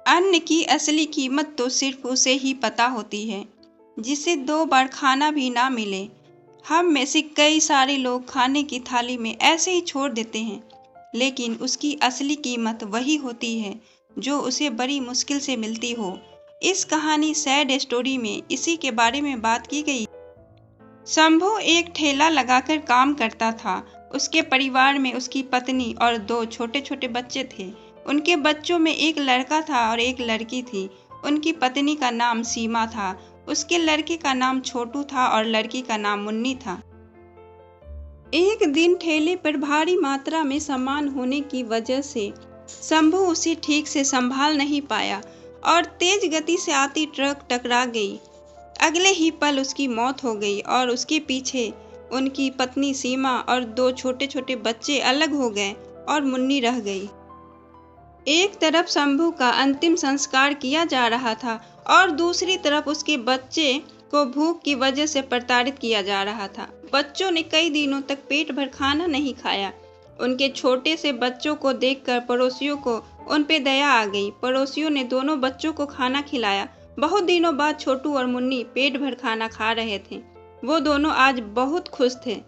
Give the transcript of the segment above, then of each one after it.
अन्न की असली कीमत तो सिर्फ उसे ही पता होती है जिसे 2 बार खाना भी ना मिले। हम में से कई सारे लोग खाने की थाली में ऐसे ही छोड़ देते हैं, लेकिन उसकी असली कीमत वही होती है जो उसे बड़ी मुश्किल से मिलती हो। इस कहानी सैड स्टोरी में इसी के बारे में बात की गई। शंभू एक ठेला लगाकर काम करता था। उसके परिवार में उसकी पत्नी और 2 छोटे-छोटे बच्चे थे। उनके बच्चों में एक लड़का था और एक लड़की थी। उनकी पत्नी का नाम सीमा था। उसके लड़के का नाम छोटू था और लड़की का नाम मुन्नी था। एक दिन ठेले पर भारी मात्रा में सामान होने की वजह से शंभू उसे ठीक से संभाल नहीं पाया और तेज गति से आती ट्रक टकरा गई। अगले ही पल उसकी मौत हो गई और उसके पीछे उनकी पत्नी सीमा और 2 छोटे-छोटे बच्चे अलग हो गए और मुन्नी रह गई। एक तरफ शंभू का अंतिम संस्कार किया जा रहा था और दूसरी तरफ उसके बच्चे को भूख की वजह से प्रताड़ित किया जा रहा था। बच्चों ने कई दिनों तक पेट भर खाना नहीं खाया। उनके छोटे से बच्चों को देखकर पड़ोसियों को उन पे दया आ गई। पड़ोसियों ने दोनों बच्चों को खाना खिलाया। बहुत दिनों बाद छोटू और मुन्नी पेट भर खाना खा रहे थे। वो दोनों आज बहुत खुश थे।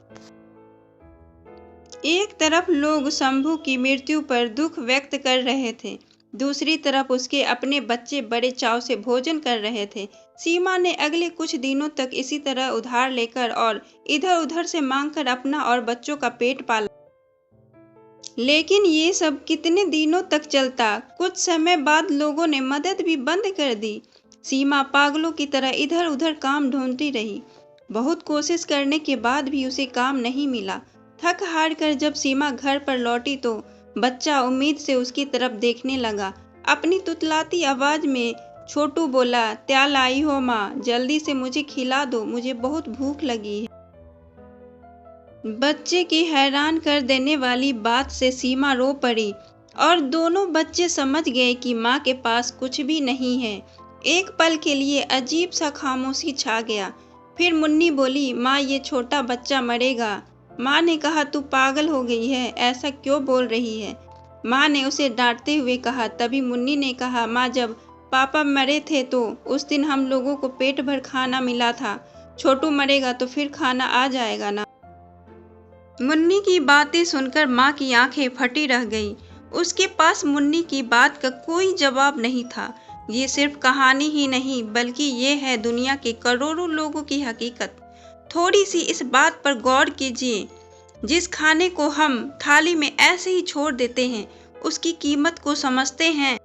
एक तरफ लोग शंभू की मृत्यु पर दुख व्यक्त कर रहे थे, दूसरी तरफ उसके अपने बच्चे बड़े चाव से भोजन कर रहे थे। सीमा ने अगले कुछ दिनों तक इसी तरह उधार लेकर और इधर-उधर से मांगकर अपना और बच्चों का पेट पाला। लेकिन ये सब कितने दिनों तक चलता? कुछ समय बाद लोगों ने मदद भी बंद कर दी। सीमा पागलों की तरह इधर-उधर काम ढूंढती रही। बहुत कोशिश करने के बाद भी उसे काम नहीं मिला। थक हार कर जब सीमा घर पर लौटी तो बच्चा उम्मीद से उसकी तरफ देखने लगा। अपनी तुतलाती आवाज में छोटू बोला, "क्या लाई हो माँ? जल्दी से मुझे खिला दो, मुझे बहुत भूख लगी है।" बच्चे की हैरान कर देने वाली बात से सीमा रो पड़ी और दोनों बच्चे समझ गए कि माँ के पास कुछ भी नहीं है। एक पल के लिए अजीब सा खामोशी छा गया। फिर मुन्नी बोली, "माँ, ये छोटा बच्चा मरेगा।" माँ ने कहा, "तू पागल हो गई है, ऐसा क्यों बोल रही है?" माँ ने उसे डांटते हुए कहा। तभी मुन्नी ने कहा, "माँ, जब पापा मरे थे तो उस दिन हम लोगों को पेट भर खाना मिला था। छोटू मरेगा तो फिर खाना आ जाएगा ना।" मुन्नी की बातें सुनकर माँ की आंखें फटी रह गईं। उसके पास मुन्नी की बात का कोई जवाब नहीं था। ये सिर्फ कहानी ही नहीं, बल्कि ये है दुनिया के करोड़ों लोगों की हकीकत। थोड़ी सी इस बात पर गौर कीजिए, जिस खाने को हम थाली में ऐसे ही छोड़ देते हैं, उसकी कीमत को समझते हैं।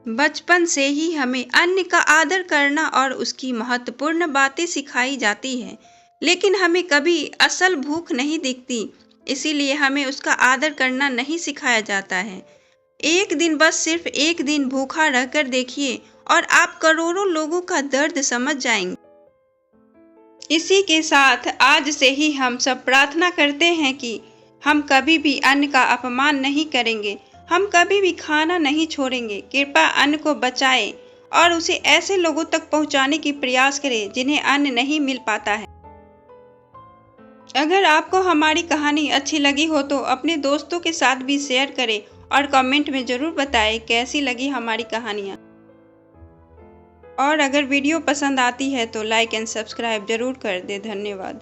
बचपन से ही हमें अन्न का आदर करना और उसकी महत्वपूर्ण बातें सिखाई जाती है, लेकिन हमें कभी असल भूख नहीं दिखती, इसीलिए हमें उसका आदर करना नहीं सिखाया जाता है। एक दिन, बस सिर्फ एक दिन भूखा रहकर देखिए और आप करोड़ों लोगों का दर्द समझ जाएंगे। इसी के साथ आज से ही हम सब प्रार्थना करते हैं कि हम कभी भी अन्न का अपमान नहीं करेंगे, हम कभी भी खाना नहीं छोड़ेंगे। कृपया अन्न को बचाएं और उसे ऐसे लोगों तक पहुंचाने की प्रयास करें जिन्हें अन्न नहीं मिल पाता है। अगर आपको हमारी कहानी अच्छी लगी हो तो अपने दोस्तों के साथ भी शेयर करें और कमेंट में ज़रूर बताएं कैसी लगी हमारी कहानियाँ। और अगर वीडियो पसंद आती है तो लाइक एंड सब्सक्राइब जरूर कर दें। धन्यवाद।